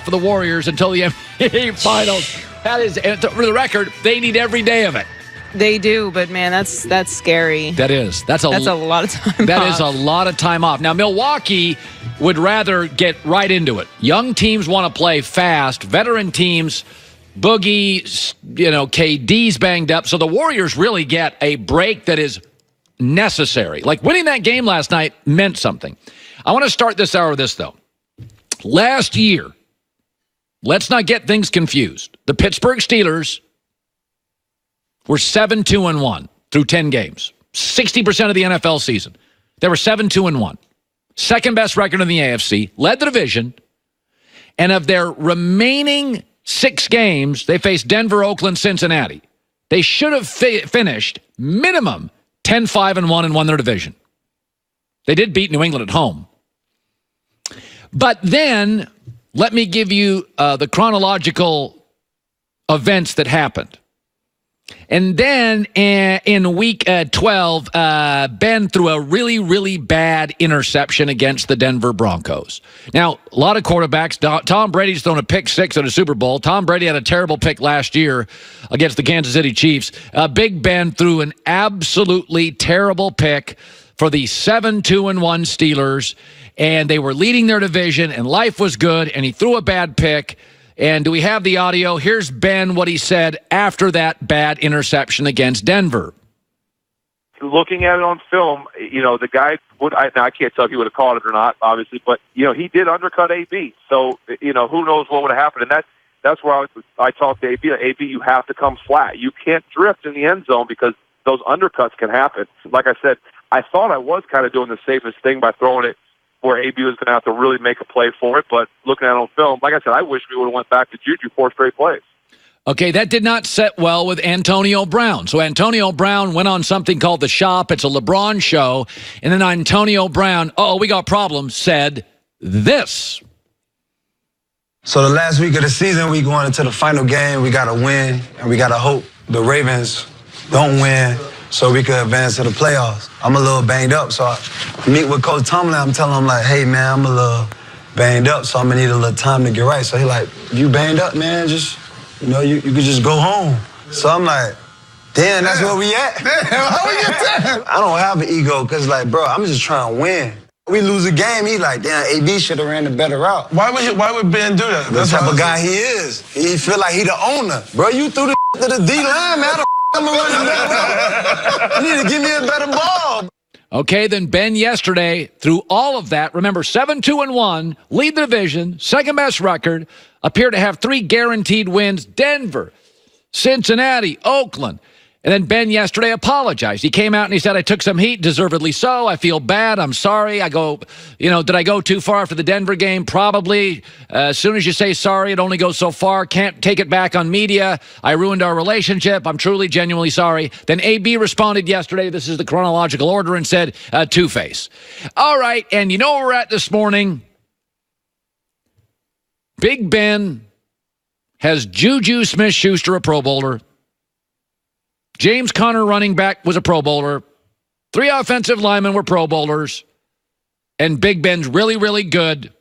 for the Warriors until the NBA Finals. That is, for the record, they need every day of it. They do, but man, that's scary. That is. That's a lot of time That off. is a lot of time off. Now, Milwaukee would rather get right into it. Young teams want to play fast. Veteran teams, Boogie, KD's banged up. So the Warriors really get a break that is necessary. Like winning that game last night meant something. I want to start this hour with this, though. Last year, let's not get things confused. The Pittsburgh Steelers were 7-2-1 through 10 games. 60% of the NFL season. They were 7-2-1. Second best record in the AFC, led the division, and of their remaining 6 games, they faced Denver, Oakland, Cincinnati. They should have finished minimum 10-5-1 and won their division. They did beat New England at home. But then, let me give you the chronological events that happened. And then in week 12, Ben threw a really, really bad interception against the Denver Broncos. Now, a lot of quarterbacks, Tom Brady's thrown a pick 6 at a Super Bowl. Tom Brady had a terrible pick last year against the Kansas City Chiefs. Big Ben threw an absolutely terrible pick for the 7-2-1 Steelers, and they were leading their division, and life was good, and he threw a bad pick. And do we have the audio? Here's Ben, what he said after that bad interception against Denver. Looking at it on film, the guy I can't tell if he would have caught it or not, obviously, but, he did undercut AB. So, who knows what would have happened. And that's where I talked to AB. AB, you have to come flat. You can't drift in the end zone because those undercuts can happen. Like I said, I thought I was kind of doing the safest thing by throwing it where AB was going to have to really make a play for it. But looking at it on film, like I said, I wish we would have went back to Juju 4 straight plays. Okay, that did not set well with Antonio Brown. So Antonio Brown went on something called The Shop. It's a LeBron show. And then Antonio Brown, we got problems, said this. So the last week of the season, we going into the final game. We got to win, and we got to hope the Ravens don't win so we could advance to the playoffs. I'm a little banged up, so I meet with Coach Tomlin. I'm telling him, like, hey, man, I'm a little banged up, so I'm going to need a little time to get right. So he like, you banged up, man, just, you could just go home. So I'm like, damn, that's where we at? How we get there? I don't have an ego, because, like, bro, I'm just trying to win. We lose a game, he like, damn, AB should have ran the better route. Why would Ben do that? That's the type of guy he is. He feel like he the owner. Bro, you threw the to the D-line, man. I'm gonna run the better route. You need to give me a better ball. Okay, then Ben yesterday, through all of that, remember, 7-2-1, lead the division, second best record, appear to have 3 guaranteed wins, Denver, Cincinnati, Oakland. And then Ben yesterday apologized. He came out and he said, I took some heat, deservedly so. I feel bad. I'm sorry. Did I go too far after the Denver game? Probably. As soon as you say sorry, it only goes so far. Can't take it back on media. I ruined our relationship. I'm truly, genuinely sorry. Then AB responded yesterday, this is the chronological order, and said, Two-Face. All right, and you know where we're at this morning? Big Ben has Juju Smith-Schuster, a Pro Bowler. James Conner, running back, was a Pro Bowler. 3 offensive linemen were Pro Bowlers. And Big Ben's really, really good.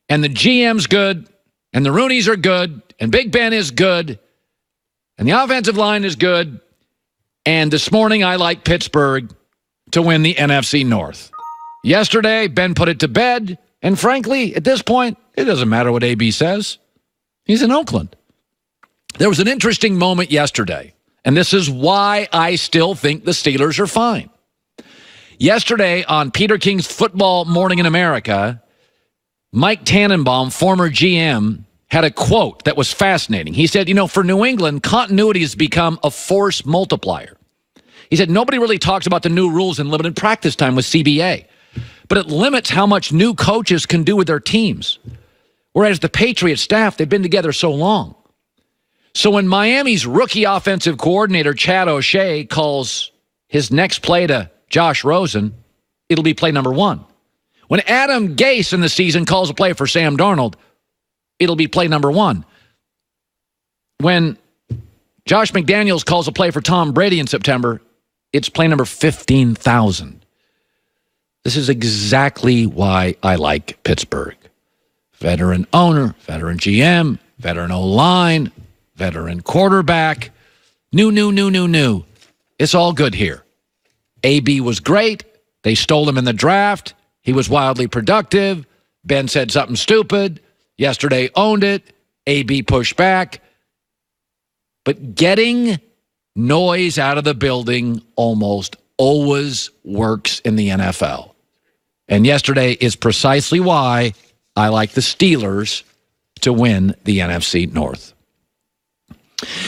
And the GM's good. And the Rooneys are good. And Big Ben is good. And the offensive line is good. And this morning, I like Pittsburgh to win the NFC North. Yesterday, Ben put it to bed. And frankly, at this point, it doesn't matter what AB says. He's in Oakland. There was an interesting moment yesterday. And this is why I still think the Steelers are fine. Yesterday on Peter King's Football Morning in America, Mike Tannenbaum, former GM, had a quote that was fascinating. He said, for New England, continuity has become a force multiplier. He said, nobody really talks about the new rules in limited practice time with CBA, but it limits how much new coaches can do with their teams. Whereas the Patriots staff, they've been together so long. So when Miami's rookie offensive coordinator, Chad O'Shea, calls his next play to Josh Rosen, it'll be play number 1. When Adam Gase in the season calls a play for Sam Darnold, it'll be play number 1. When Josh McDaniels calls a play for Tom Brady in September, it's play number 15,000. This is exactly why I like Pittsburgh. veteran owner, veteran GM, veteran O-line, veteran quarterback. New. It's all good here. AB was great. They stole him in the draft. He was wildly productive. Ben said something stupid. Yesterday owned it. AB pushed back. But getting noise out of the building almost always works in the NFL. And yesterday is precisely why I like the Steelers to win the NFC North.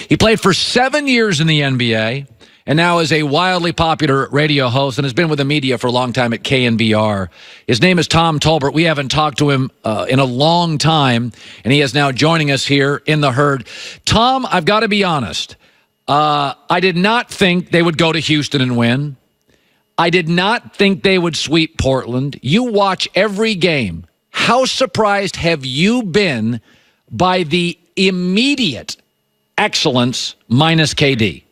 He played for 7 years in the NBA and now is a wildly popular radio host and has been with the media for a long time at KNBR. His name is Tom Tolbert. We haven't talked to him in a long time, and he is now joining us here in the herd. Tom, I've got to be honest. I did not think they would go to Houston and win. I did not think they would sweep Portland. You watch every game. How surprised have you been by the immediate excellence minus KD?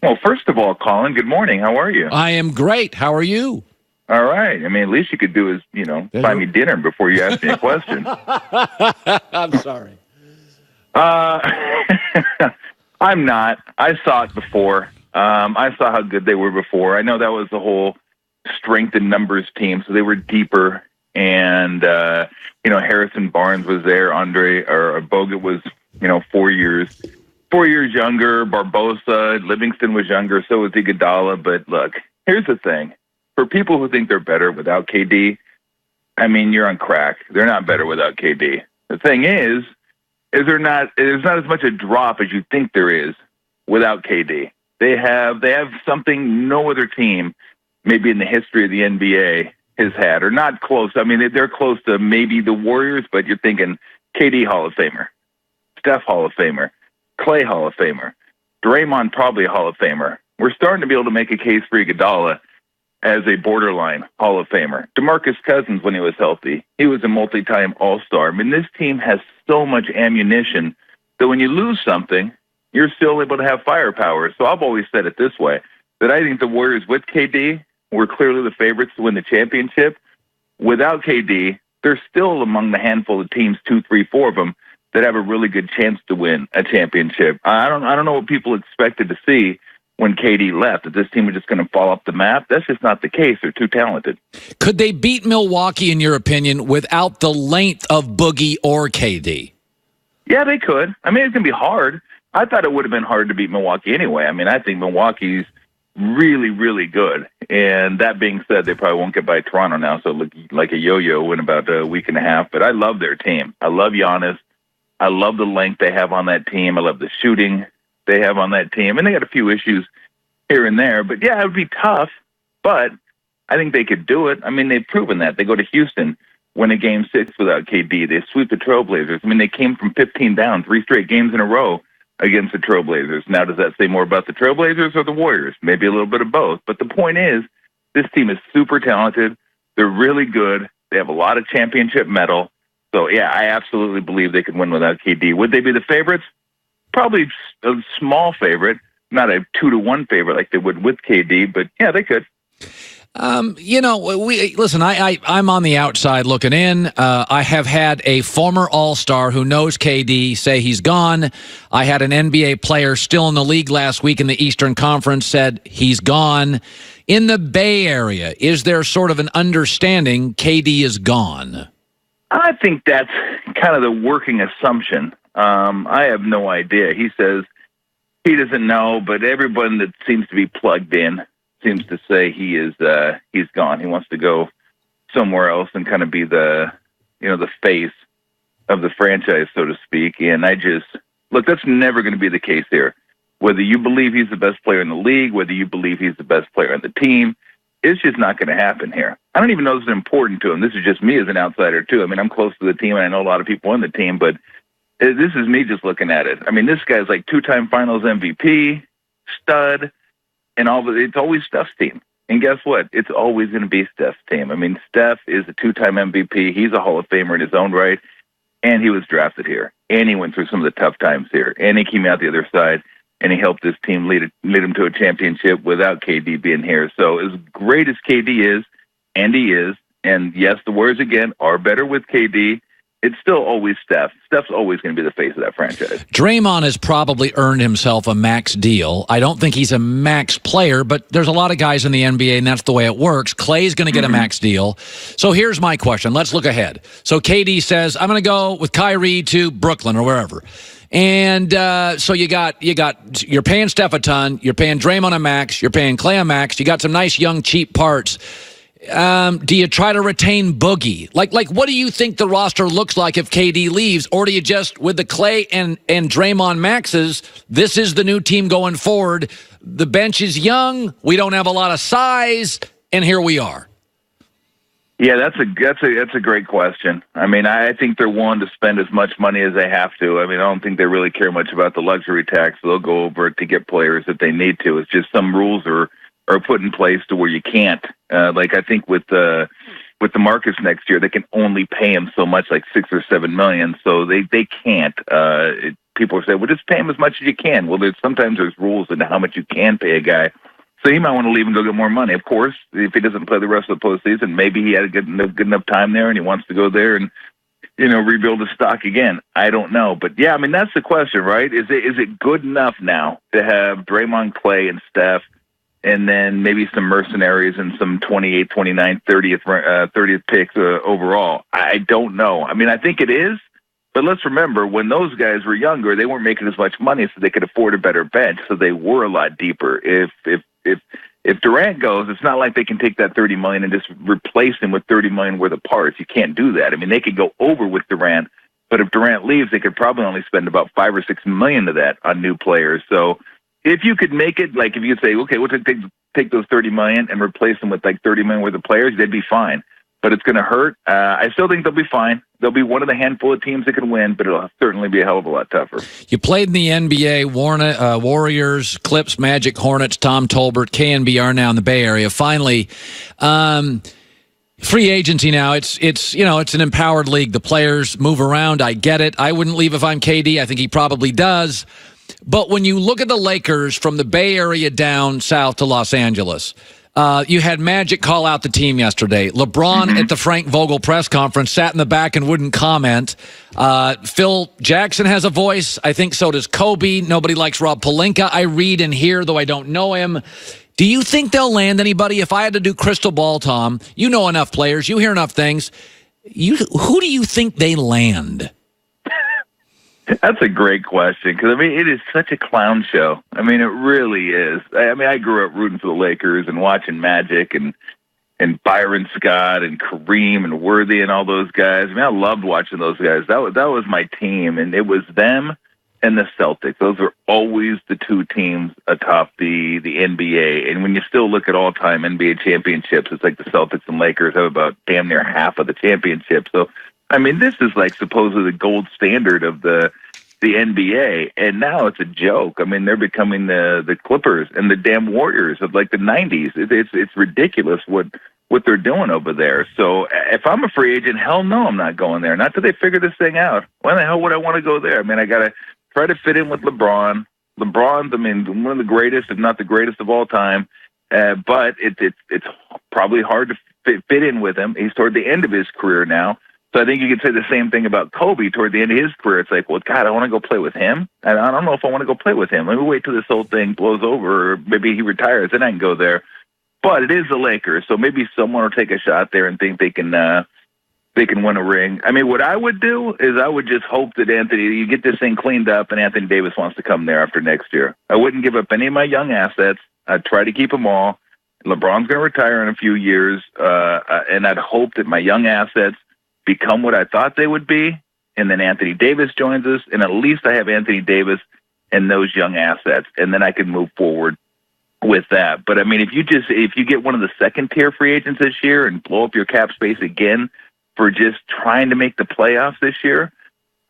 Well, first of all, Colin, good morning. How are you? I am great. How are you? All right. I mean, at least you could do is, buy me dinner before you ask me a question. I'm sorry. I'm not. I saw it before. I saw how good they were before. I know that was the whole strength in numbers team, so they were deeper. And, Harrison Barnes was there. Bogut was, 4 years younger. Barbosa, Livingston was younger. So was Iguodala. But look, here's the thing. For people who think they're better without KD, I mean, you're on crack. They're not better without KD. The thing is there's not as much a drop as you think there is without KD. They have something no other team, maybe in the history of the NBA, has had, or not close. I mean, they're close to maybe the Warriors, but you're thinking KD Hall of Famer, Steph Hall of Famer, Clay Hall of Famer, Draymond probably a Hall of Famer. We're starting to be able to make a case for Iguodala as a borderline Hall of Famer. DeMarcus Cousins, when he was healthy, he was a multi-time All-Star. I mean, this team has so much ammunition that when you lose something, you're still able to have firepower. So I've always said it this way, that I think the Warriors with KD were clearly the favorites to win the championship. Without KD, they're still among the handful of teams, 2, 3, 4 of them, that have a really good chance to win a championship. I don't know what people expected to see when KD left, that this team was just going to fall off the map. That's just not the case. They're too talented. Could they beat Milwaukee, in your opinion, without the length of Boogie or KD? Yeah, they could. I mean, it's going to be hard. I thought it would have been hard to beat Milwaukee anyway. I mean, I think Milwaukee's really, really good. And that being said, they probably won't get by Toronto now, so it looked like a yo-yo in about a week and a half. But I love their team. I love Giannis. I love the length they have on that team. I love the shooting they have on that team. And they got a few issues here and there. But, yeah, it would be tough. But I think they could do it. I mean, they've proven that. They go to Houston, win a Game 6 without KD. They sweep the Trailblazers. I mean, they came from 15 down, 3 straight games in a row against the Trailblazers. Now, does that say more about the Trailblazers or the Warriors? Maybe a little bit of both. But the point is, this team is super talented. They're really good. They have a lot of championship metal. So, yeah, I absolutely believe they could win without KD. Would they be the favorites? Probably a small favorite, not a 2-1 favorite like they would with KD, but, yeah, they could. Listen, I'm on the outside looking in. I have had a former All-Star who knows KD say he's gone. I had an NBA player still in the league last week in the Eastern Conference said he's gone. In the Bay Area, is there sort of an understanding KD is gone? I think that's kind of the working assumption. I have no idea. He says he doesn't know, but everyone that seems to be plugged in seems to say he's gone. He wants to go somewhere else and kind of be the face of the franchise, so to speak. And that's never going to be the case here. Whether you believe he's the best player in the league, whether you believe he's the best player on the team, it's just not going to happen here. I don't even know this is important to him. This is just me as an outsider, too. I mean, I'm close to the team, and I know a lot of people on the team, but this is me just looking at it. I mean, this guy's like 2-time finals MVP, stud, and it's always Steph's team. And guess what? It's always going to be Steph's team. I mean, Steph is a 2-time MVP. He's a Hall of Famer in his own right, and he was drafted here, and he went through some of the tough times here, and he came out the other side, and he helped this team lead him to a championship without KD being here. So as great as KD is, and he is, And yes, the Warriors, again, are better with KD. It's still always Steph. Steph's always going to be the face of that franchise. Draymond has probably earned himself a max deal. I don't think he's a max player, but there's a lot of guys in the NBA, and that's the way it works. Clay's going to get a max deal. So here's my question. Let's look ahead. So KD says, I'm going to go with Kyrie to Brooklyn or wherever. And so you're paying Steph a ton, you're paying Draymond a max, you're paying Clay a max, you got some nice young cheap parts. Do you try to retain Boogie? Like, what do you think the roster looks like if KD leaves? Or do you just, with the Clay and Draymond maxes, this is the new team going forward? The bench is young. We don't have a lot of size. And here we are. Yeah, that's a great question. I mean, I think they're willing to spend as much money as they have to. I mean, I don't think they really care much about the luxury tax. They'll go over it to get players if they need to. It's just some rules are put in place to where you can't. Like I think with the Marcus next year, they can only pay him so much, like $6 or $7 million. So they can't. People say, well, just pay him as much as you can. Well, sometimes there's rules into how much you can pay a guy. So he might want to leave and go get more money. Of course, if he doesn't play the rest of the postseason, maybe he had a good enough time there and he wants to go there and, rebuild his stock again. I don't know. But, yeah, I mean, that's the question, right? Is it good enough now to have Draymond, Clay, and Steph, and then maybe some mercenaries and some 28, 29, 30th picks overall? I don't know. I mean, I think it is. But let's remember, when those guys were younger, they weren't making as much money, so they could afford a better bench, so they were a lot deeper. If Durant goes, it's not like they can take that $30 million and just replace him with $30 million worth of parts. You can't do that. I mean, they could go over with Durant, but if Durant leaves, they could probably only spend about $5 or $6 million of that on new players. So if you could make it, like if you could say, okay, we'll take those $30 million and replace them with like $30 million worth of players, they'd be fine. But it's going to hurt. I still think they'll be fine. They'll be one of the handful of teams that can win, but it'll certainly be a hell of a lot tougher. You played in the NBA, Warriors, Clips, Magic, Hornets, Tom Tolbert, KNBR now in the Bay Area. Finally, free agency now. It's an empowered league. The players move around. I get it. I wouldn't leave if I'm KD. I think he probably does. But when you look at the Lakers from the Bay Area down south to Los Angeles, you had Magic call out the team yesterday. LeBron at the Frank Vogel press conference sat in the back and wouldn't comment. Phil Jackson has a voice. I think so does Kobe. Nobody likes Rob Pelinka. I read and hear, though I don't know him. Do you think they'll land anybody? If I had to do crystal ball, Tom, you know enough players. You hear enough things. Who do you think they land? That's a great question because, I mean, it is such a clown show. I mean, it really is. I mean, I grew up rooting for the Lakers and watching Magic and Byron Scott and Kareem and Worthy and all those guys. I mean, I loved watching those guys. That was my team, and it was them and the Celtics. Those are always the two teams atop the NBA. And when you still look at all-time NBA championships, it's like the Celtics and Lakers have about damn near half of the championships. So, I mean, this is like supposedly the gold standard of the NBA, and now it's a joke. I mean, they're becoming the Clippers and the damn Warriors of like the 90s. It's ridiculous what they're doing over there. So if I'm a free agent, hell no, I'm not going there. Not till they figure this thing out. Why the hell would I want to go there? I mean, I got to try to fit in with LeBron. LeBron's, I mean, one of the greatest, if not the greatest of all time. But it's probably hard to fit in with him. He's toward the end of his career now. So I think you could say the same thing about Kobe toward the end of his career. It's like, well, God, I want to go play with him. And I don't know if I want to go play with him. Let me wait till this whole thing blows over, or maybe he retires, then I can go there. But it is the Lakers, so maybe someone will take a shot there and think they can win a ring. I mean, what I would do is I would just hope that you get this thing cleaned up and Anthony Davis wants to come there after next year. I wouldn't give up any of my young assets. I'd try to keep them all. LeBron's going to retire in a few years, and I'd hope that my young assets become what I thought they would be, and then Anthony Davis joins us, and at least I have Anthony Davis and those young assets, and then I can move forward with that. But I mean, if you get one of the second tier free agents this year and blow up your cap space again for just trying to make the playoffs this year,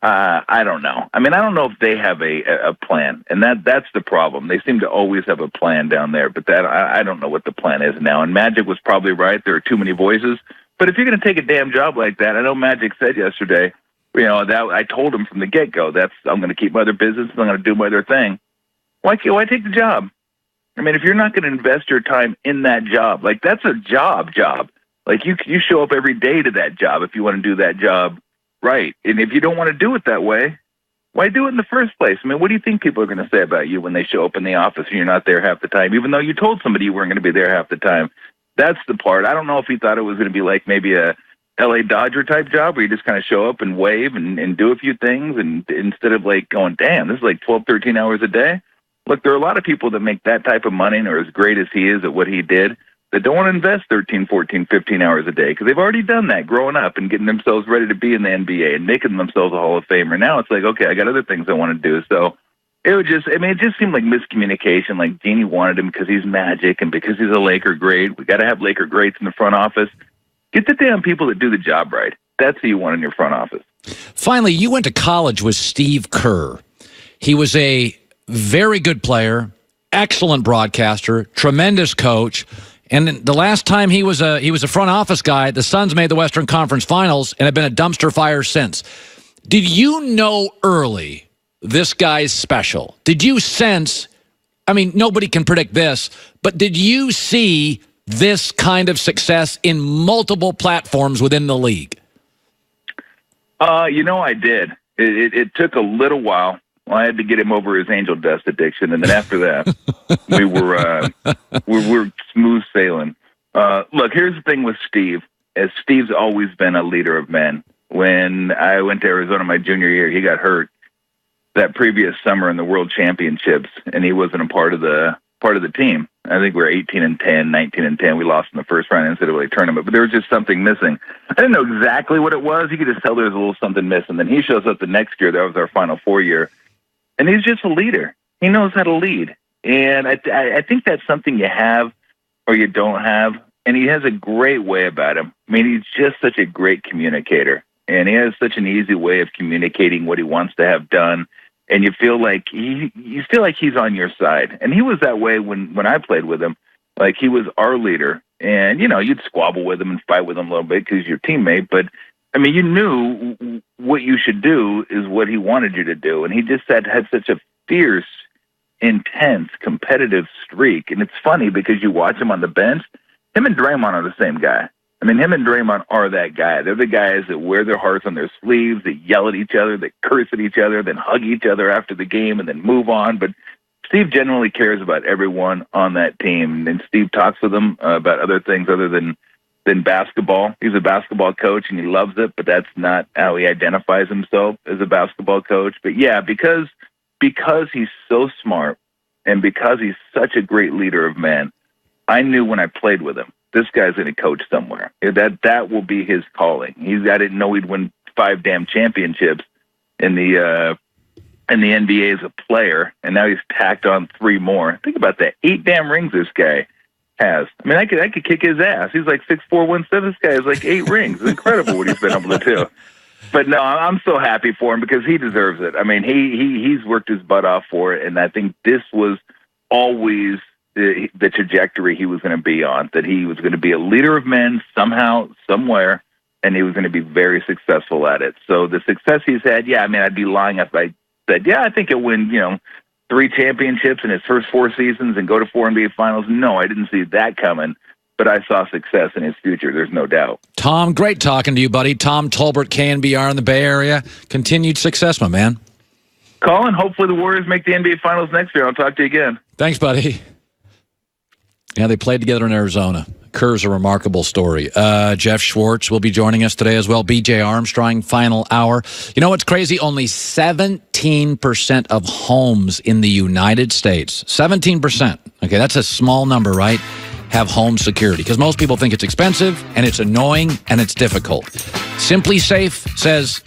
I don't know. I mean, I don't know if they have a plan, and that's the problem. They seem to always have a plan down there, but I don't know what the plan is now. And Magic was probably right. There are too many voices. But if you're going to take a damn job like that, I know Magic said yesterday, that I told him from the get-go, I'm going to keep my other business, I'm going to do my other thing. Why take the job? I mean, if you're not going to invest your time in that job, like that's a job. Like you show up every day to that job if you want to do that job right. And if you don't want to do it that way, why do it in the first place? I mean, what do you think people are going to say about you when they show up in the office and you're not there half the time, even though you told somebody you weren't going to be there half the time? That's the part. I don't know if he thought it was going to be like maybe a LA Dodger type job where you just kind of show up and wave and do a few things, and instead of like going, damn, this is like 12, 13 hours a day. Look, there are a lot of people that make that type of money and are as great as he is at what he did that don't want to invest 13, 14, 15 hours a day because they've already done that growing up and getting themselves ready to be in the NBA and making themselves a Hall of Famer. Now it's like, okay, I got other things I want to do. So it just seemed like miscommunication. Like Jeannie wanted him because he's Magic and because he's a Laker great. We got to have Laker greats in the front office. Get the damn people that do the job right. That's who you want in your front office. Finally, you went to college with Steve Kerr. He was a very good player, excellent broadcaster, tremendous coach. And the last time he was a front office guy, the Suns made the Western Conference Finals and have been a dumpster fire since. Did you know early this guy's special? Did you sense, I mean, nobody can predict this, but did you see this kind of success in multiple platforms within the league? I did. It took a little while. Well, I had to get him over his angel dust addiction, and then after that, we were smooth sailing. Look, here's the thing with Steve. As Steve's always been a leader of men. When I went to Arizona my junior year, he got hurt that previous summer in the World Championships, and he wasn't a part of the team. I think we were 18-10, 19-10. We lost in the first round NCAA tournament, but there was just something missing. I didn't know exactly what it was. You could just tell there was a little something missing. Then he shows up the next year. That was our Final Four year. And he's just a leader. He knows how to lead. And I think that's something you have or you don't have. And he has a great way about him. I mean, he's just such a great communicator. And he has such an easy way of communicating what he wants to have done. And you feel like he's on your side. And he was that way when I played with him. Like, he was our leader. And, you'd squabble with him and fight with him a little bit because he's your teammate. But, I mean, you knew what you should do is what he wanted you to do. And he just had such a fierce, intense, competitive streak. And it's funny because you watch him on the bench, him and Draymond are the same guy. I mean, him and Draymond are that guy. They're the guys that wear their hearts on their sleeves, that yell at each other, that curse at each other, then hug each other after the game and then move on. But Steve generally cares about everyone on that team. And Steve talks with them about other things other than basketball. He's a basketball coach and he loves it, but that's not how he identifies himself as a basketball coach. But yeah, because he's so smart and because he's such a great leader of men, I knew when I played with him, this guy's going to coach somewhere. That will be his calling. I didn't know he'd win 5 damn championships in the NBA as a player, and now he's tacked on 3 more. Think about that. 8 damn rings this guy has. I mean, I could kick his ass. He's like 6'4", 170. This guy has like 8 rings. It's incredible what he's been able to do. But no, I'm so happy for him because he deserves it. I mean, he's worked his butt off for it, and I think this was always the trajectory he was going to be on, that he was going to be a leader of men somehow, somewhere, and he was going to be very successful at it. So the success he's had, yeah, I mean, I'd be lying if I said, yeah, I think he'll win, 3 championships in his first 4 seasons and go to 4 NBA finals. No, I didn't see that coming, but I saw success in his future. There's no doubt. Tom, great talking to you, buddy. Tom Tolbert, KNBR in the Bay Area. Continued success, my man. Colin, hopefully the Warriors make the NBA finals next year. I'll talk to you again. Thanks, buddy. Yeah, they played together in Arizona. Kerr's a remarkable story. Jeff Schwartz will be joining us today as well. BJ Armstrong, final hour. You know what's crazy? Only 17% of homes in the United States, 17%, okay, that's a small number, right, have home security. Because most people think it's expensive, and it's annoying, and it's difficult. Simply Safe says